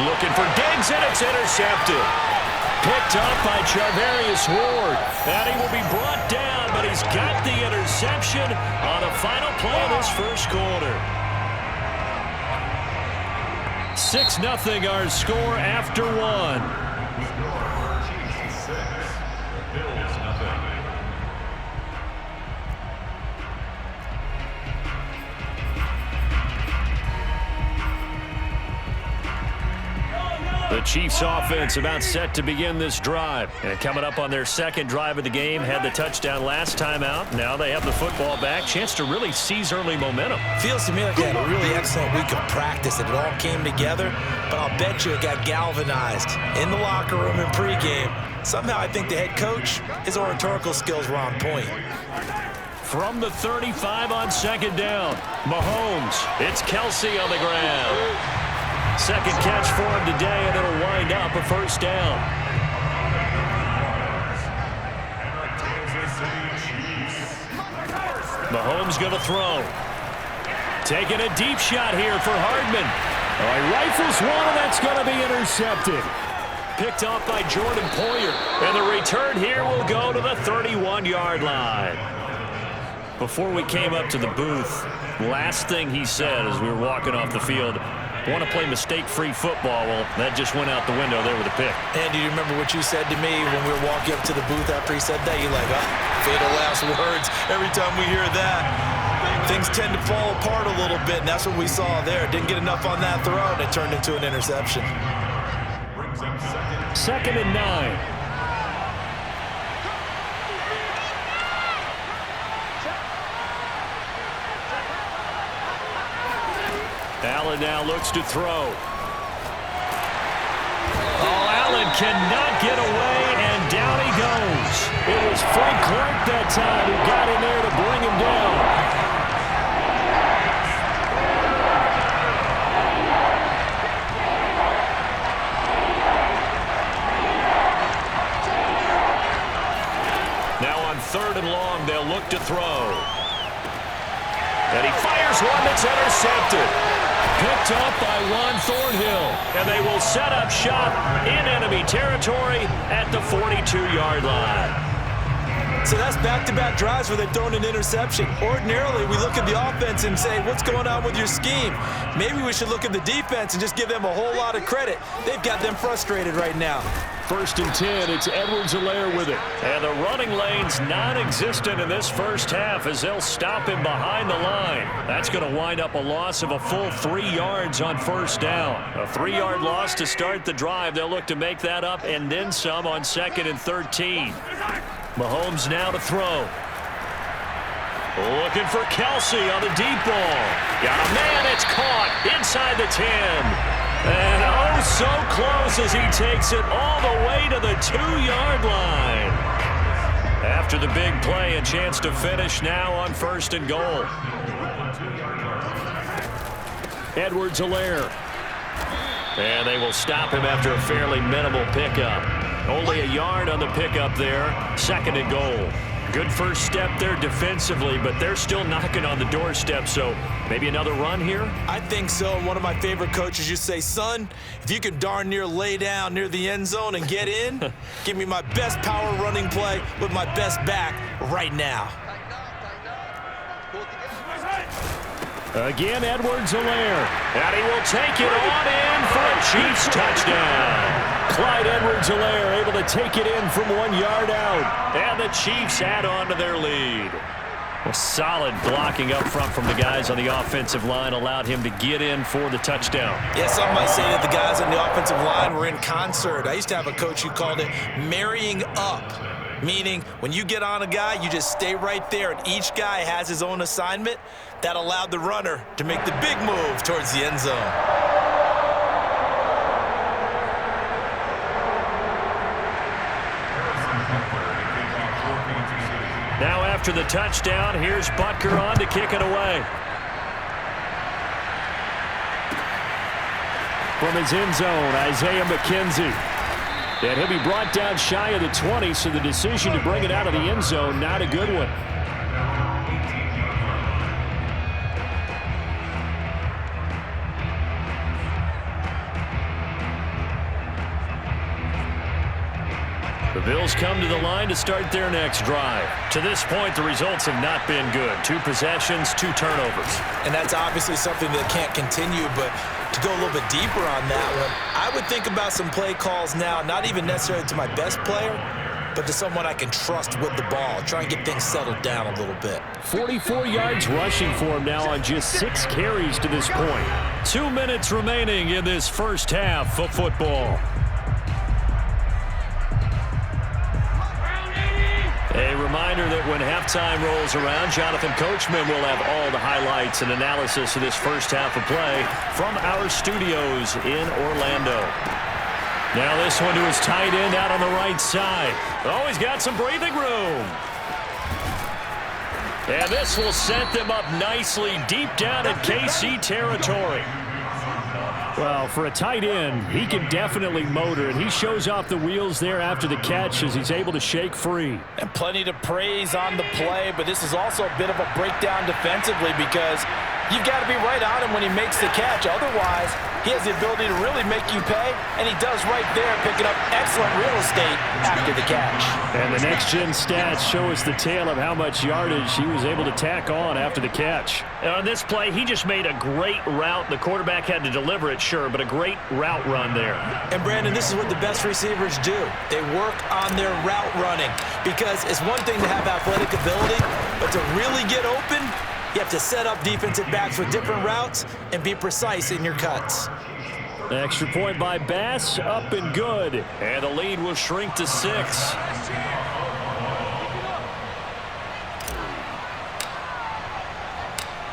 Looking for Diggs, and it's intercepted. Picked up by Charvarius Ward. And he will be brought down, but he's got the interception on the final play of this first quarter. 6-0 our score after one. The Chiefs offense about set to begin this drive. And coming up on their second drive of the game, had the touchdown last time out. Now they have the football back. Chance to really seize early momentum. Feels to me like they had a really excellent week of practice and it all came together. But I'll bet you it got galvanized in the locker room in pregame. Somehow I think the head coach, his oratorical skills were on point. From the 35 on second down, Mahomes. It's Kelsey on the ground. Second catch for him today, and it'll wind up a first down. Mahomes going to throw. Taking a deep shot here for Hardman. He rifles one, and that's going to be intercepted. Picked off by Jordan Poyer. And the return here will go to the 31-yard line. Before we came up to the booth, last thing he said as we were walking off the field, want to play mistake-free football. Well, that just went out the window there with a pick. And do you remember what you said to me when we were walking up to the booth after he said that? You're like, fatal last words. Every time we hear that, things tend to fall apart a little bit, and that's what we saw there. Didn't get enough on that throw, and it turned into an interception. Second and 9. Allen now looks to throw. Allen cannot get away, and down he goes. It was Frank Clark that time who got in there to bring him down. Now on third and long, they'll look to throw. And he fires one that's intercepted. Picked up by Juan Thornhill. And they will set up shop in enemy territory at the 42-yard line. So that's back-to-back drives where they've thrown an interception. Ordinarily, we look at the offense and say, what's going on with your scheme? Maybe we should look at the defense and just give them a whole lot of credit. They've got them frustrated right now. First and 10, it's Edwards-Helaire with it. And the running lane's non-existent in this first half as they'll stop him behind the line. That's going to wind up a loss of a full 3 yards on first down. A 3-yard loss to start the drive. They'll look to make that up and then some on second and 13. Mahomes now to throw. Looking for Kelsey on the deep ball. Got a man, it's caught inside the 10. And oh, so close as he takes it all the way to the 2-yard line. After the big play, a chance to finish now on first and goal. Edwards-Helaire. And they will stop him after a fairly minimal pickup. Only a yard on the pickup there. Second and goal. Good first step there defensively, but they're still knocking on the doorstep, so maybe another run here? I think so. And one of my favorite coaches used to say, son, if you can darn near lay down near the end zone and get in, give me my best power running play with my best back right now. Again, Edwards-Helaire. And he will take it on in for a Chiefs touchdown. Clyde Edwards-Helaire able to take it in from 1 yard out. And the Chiefs add on to their lead. Well, solid blocking up front from the guys on the offensive line allowed him to get in for the touchdown. Yeah, some might say that the guys on the offensive line were in concert. I used to have a coach who called it marrying up. Meaning, when you get on a guy, you just stay right there, and each guy has his own assignment. That allowed the runner to make the big move towards the end zone. Now after the touchdown, here's Butker on to kick it away. From his end zone, Isaiah McKenzie. And he'll be brought down shy of the 20, so the decision to bring it out of the end zone, not a good one. The Bills come to the line to start their next drive. To this point, the results have not been good. 2 possessions, 2 turnovers. And that's obviously something that can't continue, but to go a little bit deeper on that one, I would think about some play calls now, not even necessarily to my best player, but to someone I can trust with the ball. Try and get things settled down a little bit. 44 yards rushing for him now on just 6 carries to this point. 2 minutes remaining in this first half of football. A reminder that when halftime rolls around, Jonathan Coachman will have all the highlights and analysis of this first half of play from our studios in Orlando. Now this one to his tight end out on the right side. Oh, he's got some breathing room. And this will set them up nicely deep down in KC territory. Well, for a tight end, he can definitely motor, and he shows off the wheels there after the catch as he's able to shake free. And plenty to praise on the play, but this is also a bit of a breakdown defensively because you've got to be right on him when he makes the catch. Otherwise, he has the ability to really make you pay, and he does right there, picking up excellent real estate after the catch. And the next-gen stats show us the tale of how much yardage he was able to tack on after the catch. And on this play, he just made a great route. The quarterback had to deliver it, sure, but a great route run there. And, Brandon, this is what the best receivers do. They work on their route running because it's one thing to have athletic ability, but to really get open, you have to set up defensive backs with different routes and be precise in your cuts. Extra point by Bass, up and good. And the lead will shrink to 6.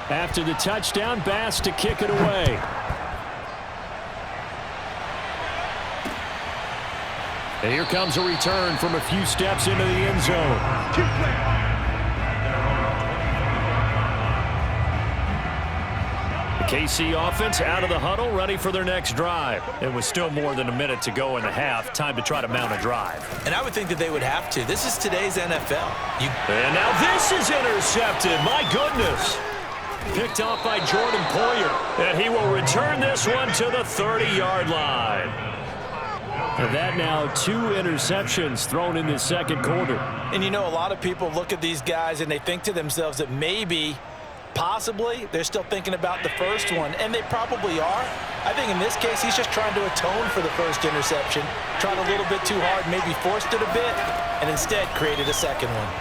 After the touchdown, Bass to kick it away. And here comes a return from a few steps into the end zone. KC offense out of the huddle, ready for their next drive. It was still more than a minute to go in the half. Time to try to mount a drive. And I would think that they would have to. This is today's NFL. And now this is intercepted. My goodness. Picked off by Jordan Poyer. And he will return this one to the 30-yard line. And that now 2 interceptions thrown in the second quarter. And you know, a lot of people look at these guys and they think to themselves that possibly they're still thinking about the first one, and they probably are. I think in this case, he's just trying to atone for the first interception, tried a little bit too hard, maybe forced it a bit, and instead created a second one.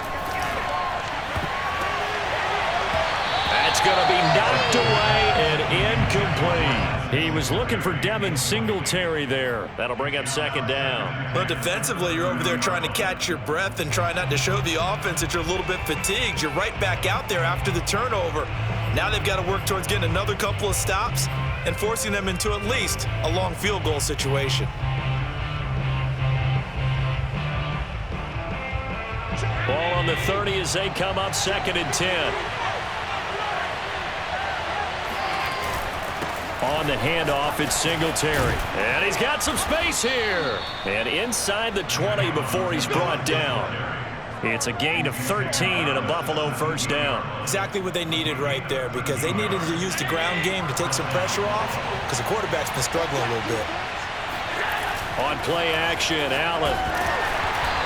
That's going to be knocked away and incomplete. He was looking for Devin Singletary there. That'll bring up second down. Well, defensively, you're over there trying to catch your breath and try not to show the offense that you're a little bit fatigued. You're right back out there after the turnover. Now they've got to work towards getting another couple of stops and forcing them into at least a long field goal situation. Ball on the 30 as they come up 2nd and 10. On the handoff, it's Singletary. And he's got some space here. And inside the 20 before he's brought down. It's a gain of 13 and a Buffalo first down. Exactly what they needed right there because they needed to use the ground game to take some pressure off because the quarterback's been struggling a little bit. On play action, Allen.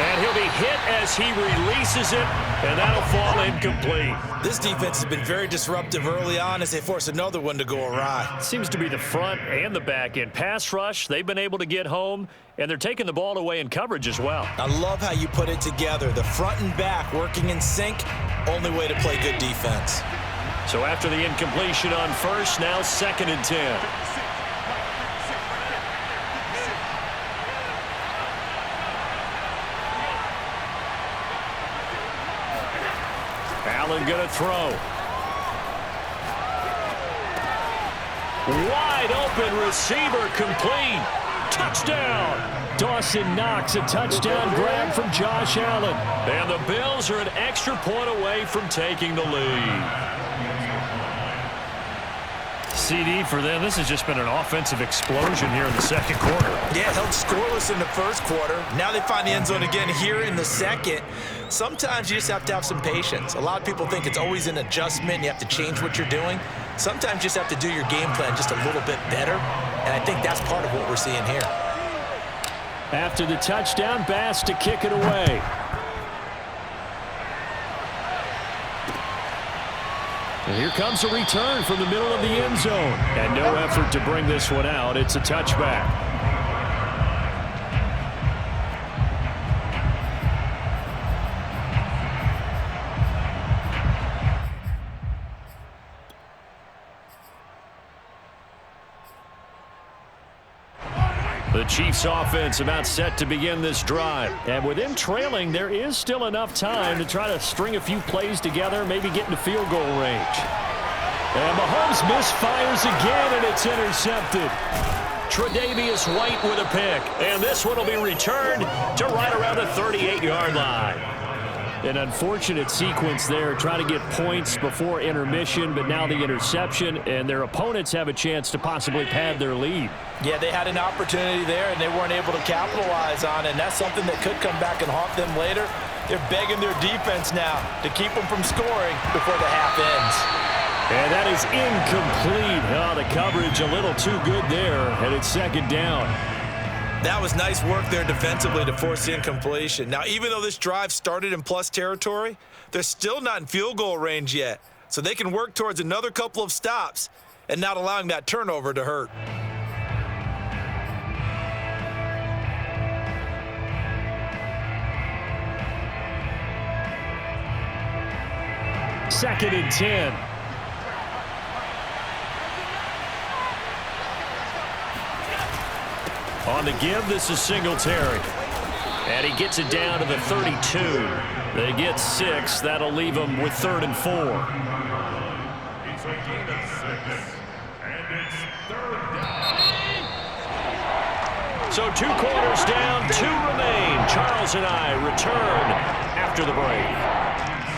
And he'll be hit as he releases it, and that'll fall incomplete. This defense has been very disruptive early on as they force another one to go awry. Seems to be the front and the back end. Pass rush, they've been able to get home, and they're taking the ball away in coverage as well. I love how you put it together. The front and back working in sync, only way to play good defense. So after the incompletion on first, now 2nd and 10. Allen going to throw. Wide open receiver complete. Touchdown. Dawson Knox, a touchdown grab from Josh Allen. And the Bills are an extra point away from taking the lead. CD for them. This has just been an offensive explosion here in the second quarter. Yeah, held scoreless in the first quarter. Now they find the end zone again here in the second. Sometimes you just have to have some patience. A lot of people think it's always an adjustment. You have to change what you're doing. Sometimes you just have to do your game plan just a little bit better. And I think that's part of what we're seeing here. After the touchdown, Bass to kick it away. And here comes a return from the middle of the end zone. And no effort to bring this one out. It's a touchback. The Chiefs offense about set to begin this drive. And with them trailing, there is still enough time to try to string a few plays together, maybe get into field goal range. And Mahomes misfires again, and it's intercepted. Tre'Davious White with a pick. And this one will be returned to right around the 38-yard line. An unfortunate sequence there, trying to get points before intermission, but now the interception, and their opponents have a chance to possibly pad their lead. Yeah, they had an opportunity there, and they weren't able to capitalize on it, and that's something that could come back and haunt them later. They're begging their defense now to keep them from scoring before the half ends. And that is incomplete. Oh, the coverage a little too good there, and it's second down. That was nice work there defensively to force the incompletion. Now, even though this drive started in plus territory, they're still not in field goal range yet. So they can work towards another couple of stops and not allowing that turnover to hurt. Second and 10. On the give, this is Singletary. And he gets it down to the 32. They get 6. That'll leave them with 3rd and 4. It's a gain of 6. And it's 3rd down. So 2 quarters down, 2 remain. Charles and I return after the break.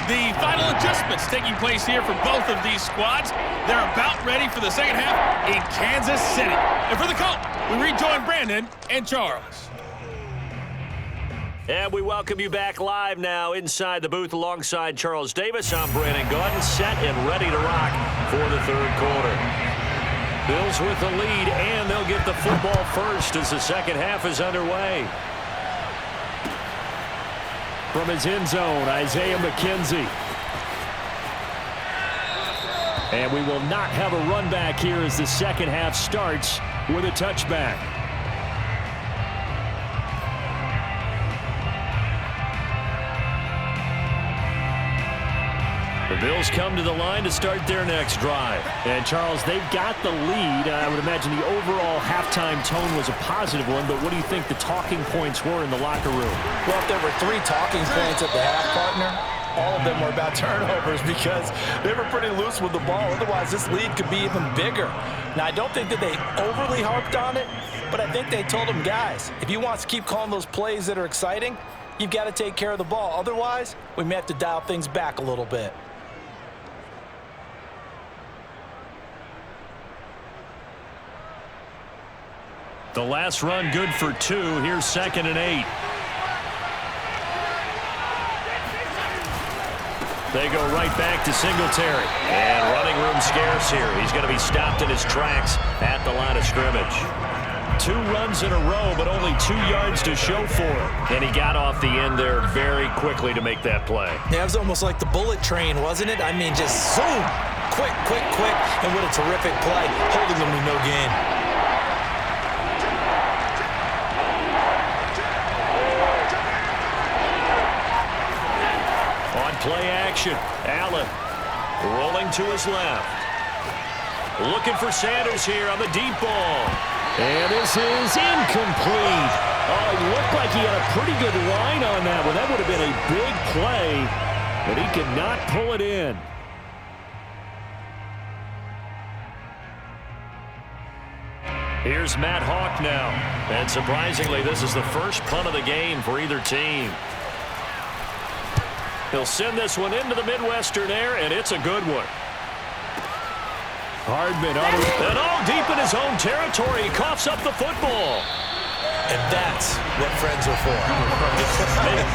The final adjustments taking place here for both of these squads. They're about ready for the second half in Kansas City. And for the call, we rejoin Brandon and Charles. And we welcome you back live now inside the booth alongside Charles Davis. I'm Brandon Gaudin, set and ready to rock for the 3rd quarter. Bills with the lead, and they'll get the football first as the second half is underway. From his end zone, Isaiah McKenzie. And we will not have a run back here as the second half starts with a touchback. The Bills come to the line to start their next drive. And, Charles, they've got the lead. I would imagine the overall halftime tone was a positive one, but what do you think the talking points were in the locker room? Well, if there were 3 talking points at the half, partner, all of them were about turnovers because they were pretty loose with the ball. Otherwise, this lead could be even bigger. Now, I don't think that they overly harped on it, but I think they told them, guys, if you want to keep calling those plays that are exciting, you've got to take care of the ball. Otherwise, we may have to dial things back a little bit. The last run good for 2. Here's 2nd and 8. They go right back to Singletary. And running room scarce here. He's going to be stopped in his tracks at the line of scrimmage. 2 runs in a row, but only 2 yards to show for it. And he got off the end there very quickly to make that play. Yeah, it was almost like the bullet train, wasn't it? I mean, just zoom. Quick, quick, quick. And what a terrific play, holding them to no gain. Play action. Allen rolling to his left. Looking for Sanders here on the deep ball. And this is incomplete. Oh, it looked like he had a pretty good line on that one. That would have been a big play, but he could not pull it in. Here's Matt Hawk now. And surprisingly, this is the first punt of the game for either team. He'll send this one into the Midwestern air, and it's a good one. Hardman and all deep in his own territory. He coughs up the football. And that's what friends are for.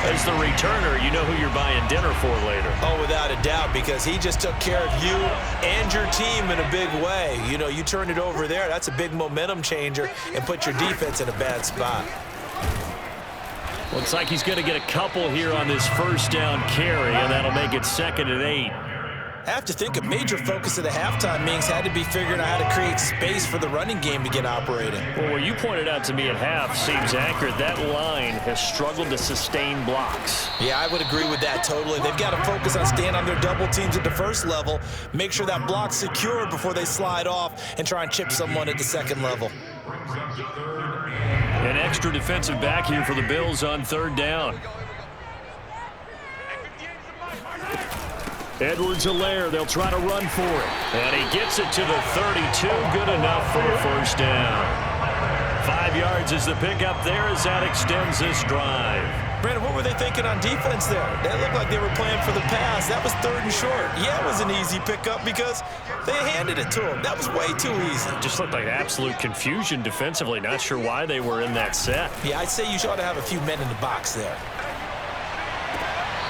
As the returner, you know who you're buying dinner for later. Oh, without a doubt, because he just took care of you and your team in a big way. You know, you turned it over there. That's a big momentum changer and put your defense in a bad spot. Looks like he's going to get a couple here on this first down carry, and that'll make it 2nd and 8. I have to think a major focus of the halftime meetings had to be figuring out how to create space for the running game to get operating. Well, what you pointed out to me at half seems accurate. That line has struggled to sustain blocks. Yeah, I would agree with that totally. They've got to focus on staying on their double teams at the first level, make sure that block's secure before they slide off and try and chip someone at the second level. An extra defensive back here for the Bills on 3rd down. Edwards-Helaire, they'll try to run for it. And he gets it to the 32, good enough for a first down. 5 yards is the pickup there as that extends this drive. Brandon, what were they thinking on defense there? They looked like they were playing for the pass. That was 3rd and short. Yeah, it was an easy pickup because they handed it to him. That was way too easy. Just looked like absolute confusion defensively. Not sure why they were in that set. Yeah, I'd say you ought to have a few men in the box there.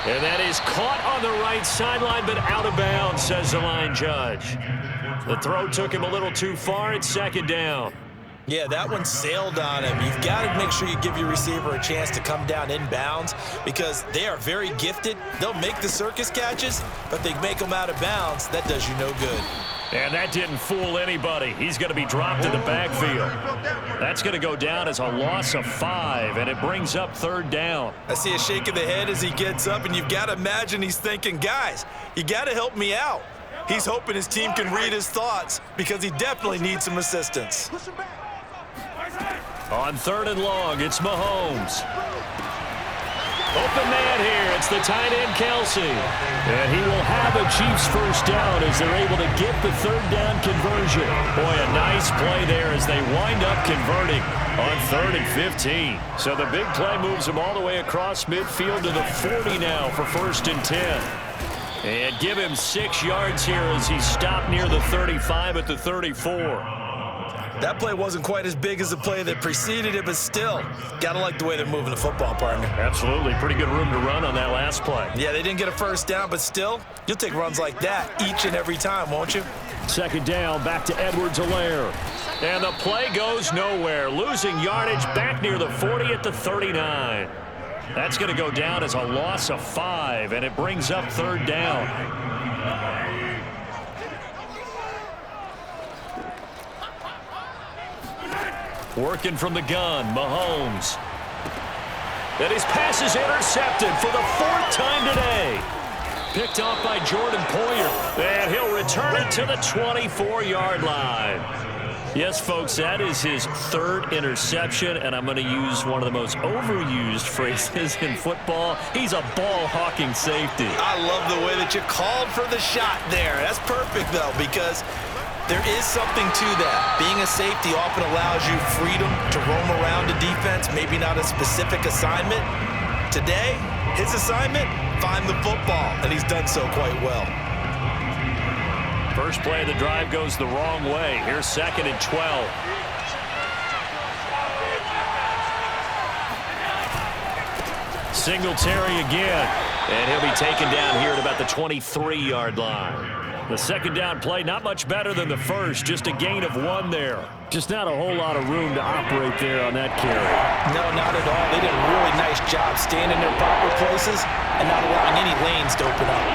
And that is caught on the right sideline, but out of bounds, says the line judge. The throw took him a little too far. It's 2nd down. Yeah, that one sailed on him. You've got to make sure you give your receiver a chance to come down inbounds because they are very gifted. They'll make the circus catches, but they make them out of bounds. That does you no good. And that didn't fool anybody. He's going to be dropped in the backfield. That's going to go down as a loss of 5, and it brings up 3rd down. I see a shake of the head as he gets up, and you've got to imagine he's thinking, guys, you got to help me out. He's hoping his team can read his thoughts because he definitely needs some assistance. On 3rd and long, it's Mahomes. Open man here. It's the tight end, Kelsey. And he will have a Chiefs first down as they're able to get the 3rd down conversion. Boy, a nice play there as they wind up converting on 3rd and 15. So the big play moves them all the way across midfield to the 40 now for 1st and 10. And give him 6 yards here as he stopped near the 35 at the 34. That play wasn't quite as big as the play that preceded it, but still, gotta like the way they're moving the football, partner. Absolutely. Pretty good room to run on that last play. Yeah, they didn't get a first down, but still, you'll take runs like that each and every time, won't you? 2nd down, back to Edwards-Helaire. And the play goes nowhere. Losing yardage back near the 40 at the 39. That's going to go down as a loss of 5, and it brings up 3rd down. Working from the gun, Mahomes. And his pass is intercepted for the 4th time today. Picked off by Jordan Poyer. And he'll return it to the 24-yard line. Yes, folks, that is his 3rd interception, and I'm going to use one of the most overused phrases in football. He's a ball-hawking safety. I love the way that you called for the shot there. That's perfect, though, because there is something to that. Being a safety often allows you freedom to roam around a defense, maybe not a specific assignment. Today, his assignment, find the football, and he's done so quite well. First play of the drive goes the wrong way. Here's 2nd and 12. Singletary again. And he'll be taken down here at about the 23-yard line. The 2nd down play, not much better than the first. Just a gain of 1 there. Just not a whole lot of room to operate there on that carry. No, not at all. They did a really nice job staying in their proper places and not allowing any lanes to open up.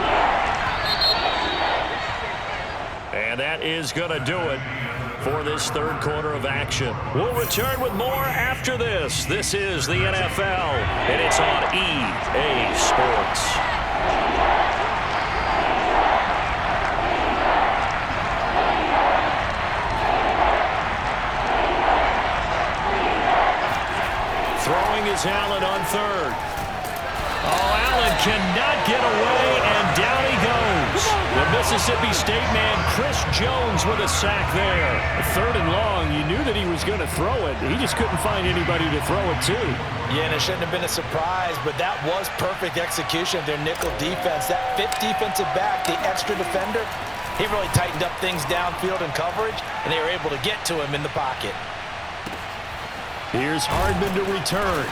And that is going to do it for this 3rd quarter of action. We'll return with more after this. This is the NFL, and it's on EA Sports. Throwing is Allen on 3rd. Oh, Allen cannot get away, and down he goes. The Mississippi State man, Chris Jones, with a sack there. 3rd and long, you knew that he was going to throw it. He just couldn't find anybody to throw it to. Yeah, and it shouldn't have been a surprise, but that was perfect execution of their nickel defense. That 5th defensive back, the extra defender, he really tightened up things downfield in coverage, and they were able to get to him in the pocket. Here's Hardman to return.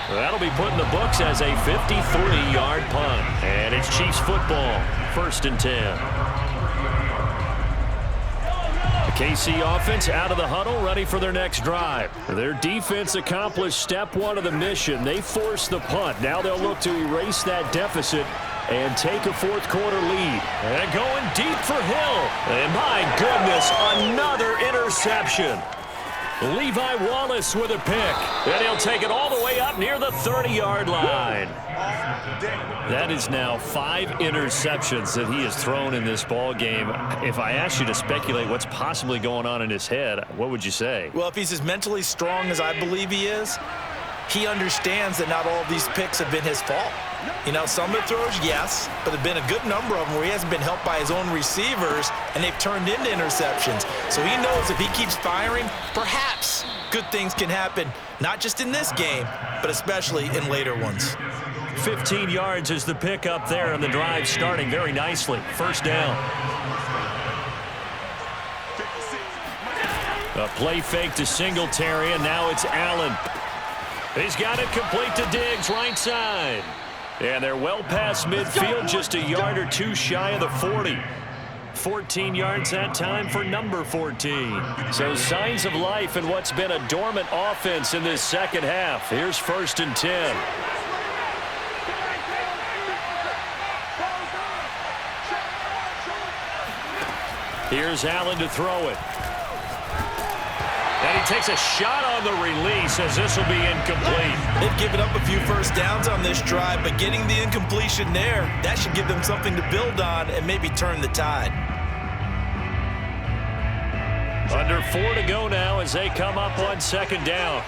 That'll be put in the books as a 53-yard punt. And it's Chiefs football, 1st and 10. KC offense out of the huddle, ready for their next drive. Their defense accomplished step one of the mission. They forced the punt. Now they'll look to erase that deficit and take a fourth quarter lead. And going deep for Hill. And my goodness, another interception. Levi Wallace with a pick. And he'll take it all the way up near the 30-yard line. That is now 5 interceptions that he has thrown in this ball game. If I asked you to speculate what's possibly going on in his head, what would you say? Well, if he's as mentally strong as I believe he is, he understands that not all of these picks have been his fault. You know, some of the throws, yes, but there have been a good number of them where he hasn't been helped by his own receivers, and they've turned into interceptions. So he knows if he keeps firing, perhaps good things can happen, not just in this game, but especially in later ones. 15 yards is the pickup there, and the drive starting very nicely. First down. A play fake to Singletary, and now it's Allen. He's got it complete to Diggs, right side. And they're well past midfield, just a yard or two shy of the 40. 14 yards that time for number 14. So signs of life in what's been a dormant offense in this second half. Here's 1st and 10. Here's Allen to throw it. And he takes a shot on the release as this will be incomplete. They've given up a few first downs on this drive, but getting the incompletion there, that should give them something to build on and maybe turn the tide. Under 4 to go now as they come up on 2nd down.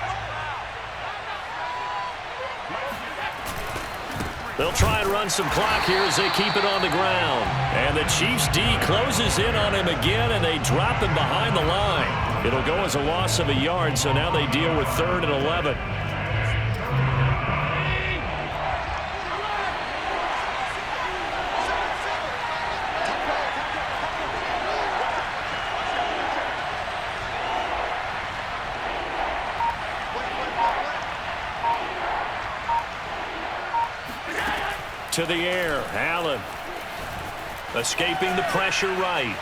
They'll try and run some clock here as they keep it on the ground. And the Chiefs D closes in on him again, and they drop him behind the line. It'll go as a loss of a yard, so now they deal with 3rd and 11. To the air, Allen. Escaping the pressure right.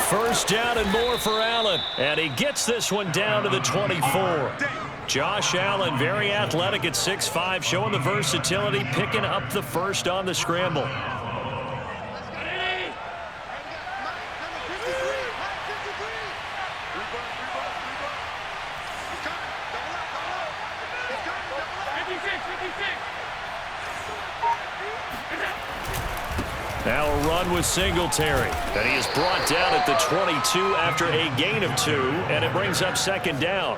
First down and more for Allen. And he gets this one down to the 24. Josh Allen, very athletic at 6'5", showing the versatility, picking up the first on the scramble. Now a run with Singletary. And he is brought down at the 22 after a gain of 2, and it brings up 2nd down.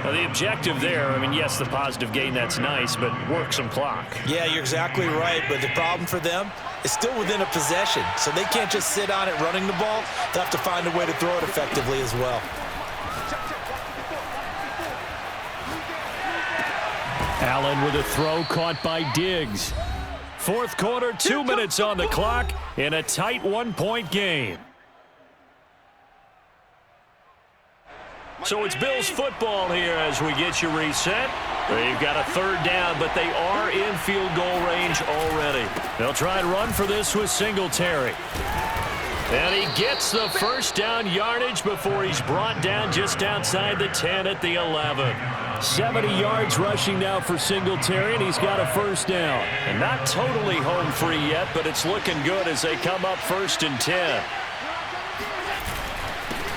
Now the objective there, I mean, yes, the positive gain, that's nice, but work some clock. Yeah, you're exactly right, but the problem for them is still within a possession, so they can't just sit on it running the ball. They'll have to find a way to throw it effectively as well. Allen with a throw caught by Diggs. 4th quarter, 2 minutes on the clock in a tight 1-point game. So it's Bills football here as we get you reset. They've got a 3rd down, but they are in field goal range already. They'll try and run for this with Singletary. And he gets the first down yardage before he's brought down just outside the 10 at the 11. 70 yards rushing now for Singletary, and he's got a first down. And not totally home free yet, but it's looking good as they come up 1st and 10.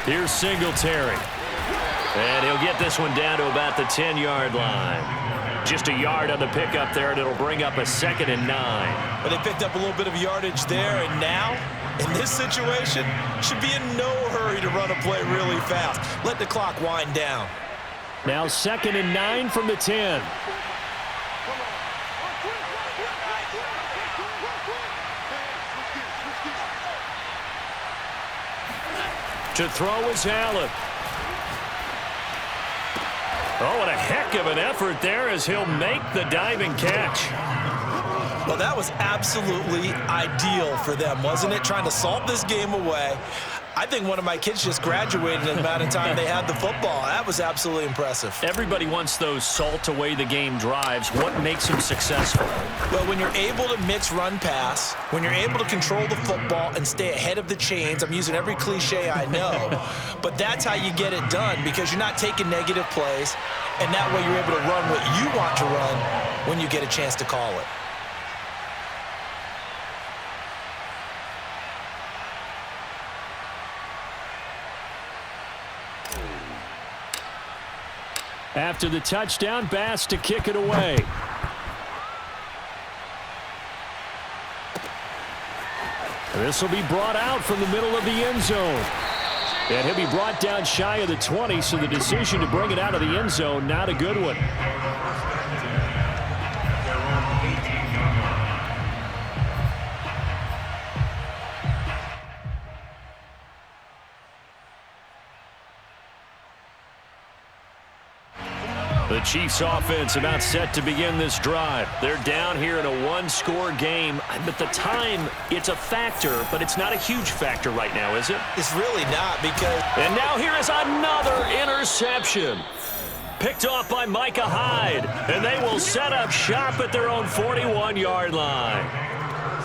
Here's Singletary. And he'll get this one down to about the 10-yard line. Just a yard on the pickup there, and it'll bring up a 2nd and 9. But they picked up a little bit of yardage there, and now, in this situation, should be in no hurry to run a play really fast. Let the clock wind down. Now 2nd and 9 from the 10. To throw is Allen. Oh, what a heck of an effort there as he'll make the diving catch. Well, that was absolutely ideal for them, wasn't it? Trying to salt this game away. I think one of my kids just graduated in the amount of time they had the football. That was absolutely impressive. Everybody wants those salt-away-the-game drives. What makes them successful? Well, when you're able to mix run-pass, when you're able to control the football and stay ahead of the chains, I'm using every cliche I know, but that's how you get it done because you're not taking negative plays, and that way you're able to run what you want to run when you get a chance to call it. After the touchdown, Bass to kick it away. This will be brought out from the middle of the end zone. And he'll be brought down shy of the 20, so the decision to bring it out of the end zone, not a good one. The Chiefs offense about set to begin this drive. They're down here in a one-score game. But the time, it's a factor, but it's not a huge factor right now, is it? It's really not because... And now here is another interception. Picked off by Micah Hyde. And they will set up shop at their own 41-yard line.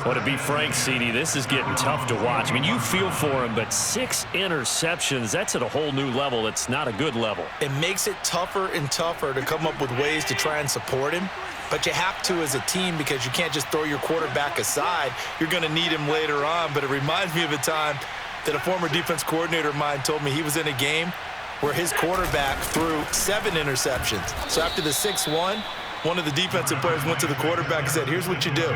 Well, to be frank, CD, this is getting tough to watch. I mean, you feel for him, but 6 interceptions, that's at a whole new level. It's not a good level. It makes it tougher and tougher to come up with ways to try and support him. But you have to as a team because you can't just throw your quarterback aside. You're going to need him later on. But it reminds me of a time that a former defense coordinator of mine told me he was in a game where his quarterback threw 7 interceptions. So after the 6-1, one of the defensive players went to the quarterback and said, here's what you do.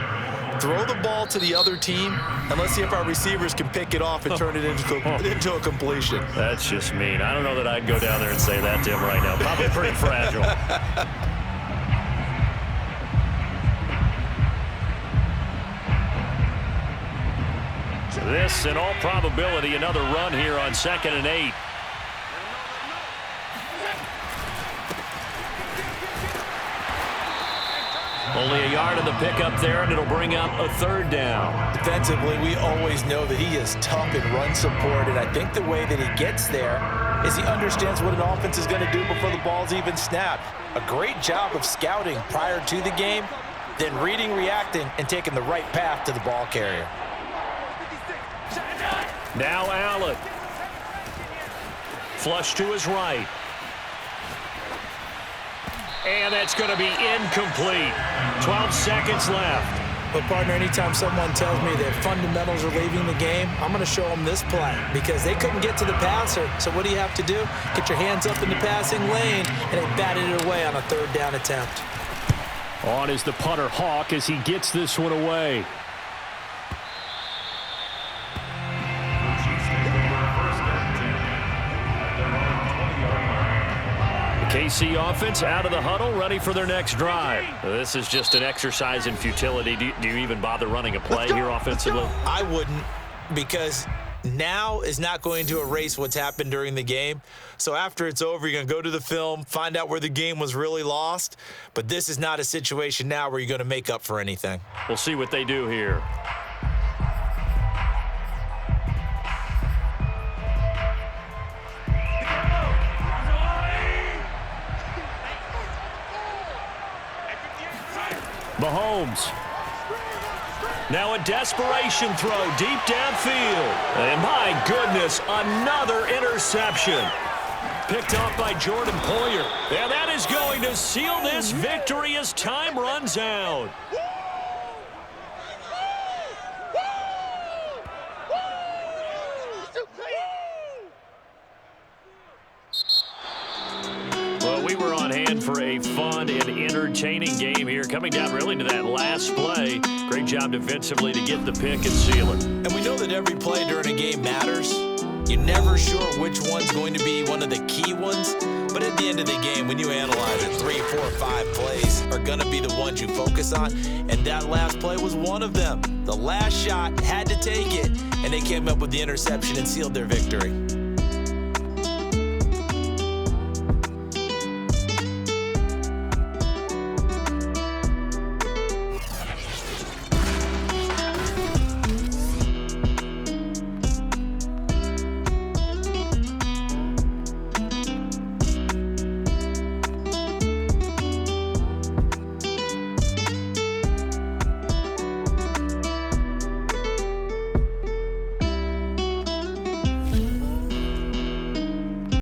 Throw the ball to the other team, and let's see if our receivers can pick it off and turn it into a completion. That's just mean. I don't know that I'd go down there and say that to him right now. Probably pretty fragile. This, in all probability, another run here on 2nd and 8. Only a yard of the pickup there, and it'll bring up a 3rd down. Defensively, we always know that he is tough in run support, and I think the way that he gets there is he understands what an offense is going to do before the ball's even snapped. A great job of scouting prior to the game, then reading, reacting, and taking the right path to the ball carrier. Now Allen. Flush to his right. And that's going to be incomplete. 12 seconds left. But, partner, anytime someone tells me that fundamentals are leaving the game, I'm going to show them this play because they couldn't get to the passer. So what do you have to do? Get your hands up in the passing lane, and they batted it away on a 3rd down attempt. On is the punter Hawk as he gets this one away. KC offense out of the huddle, ready for their next drive. This is just an exercise in futility. Do you even bother running a play here offensively? I wouldn't, because now is not going to erase what's happened during the game. So after it's over, you're going to go to the film, find out where the game was really lost. But this is not a situation now where you're going to make up for anything. We'll see what they do here. Mahomes. Now a desperation throw deep downfield. And my goodness, another interception. Picked off by Jordan Poyer. And that is going to seal this victory as time runs out. Well, we were on hand for a fun and entertaining game here, coming down really to that last play. Great job defensively to get the pick and seal it. And we know that every play during a game matters. You're never sure which one's going to be one of the key ones. But at the end of the game, when you analyze it, 3, 4, 5 plays are going to be the ones you focus on. And that last play was one of them. The last shot had to take it, and they came up with the interception and sealed their victory.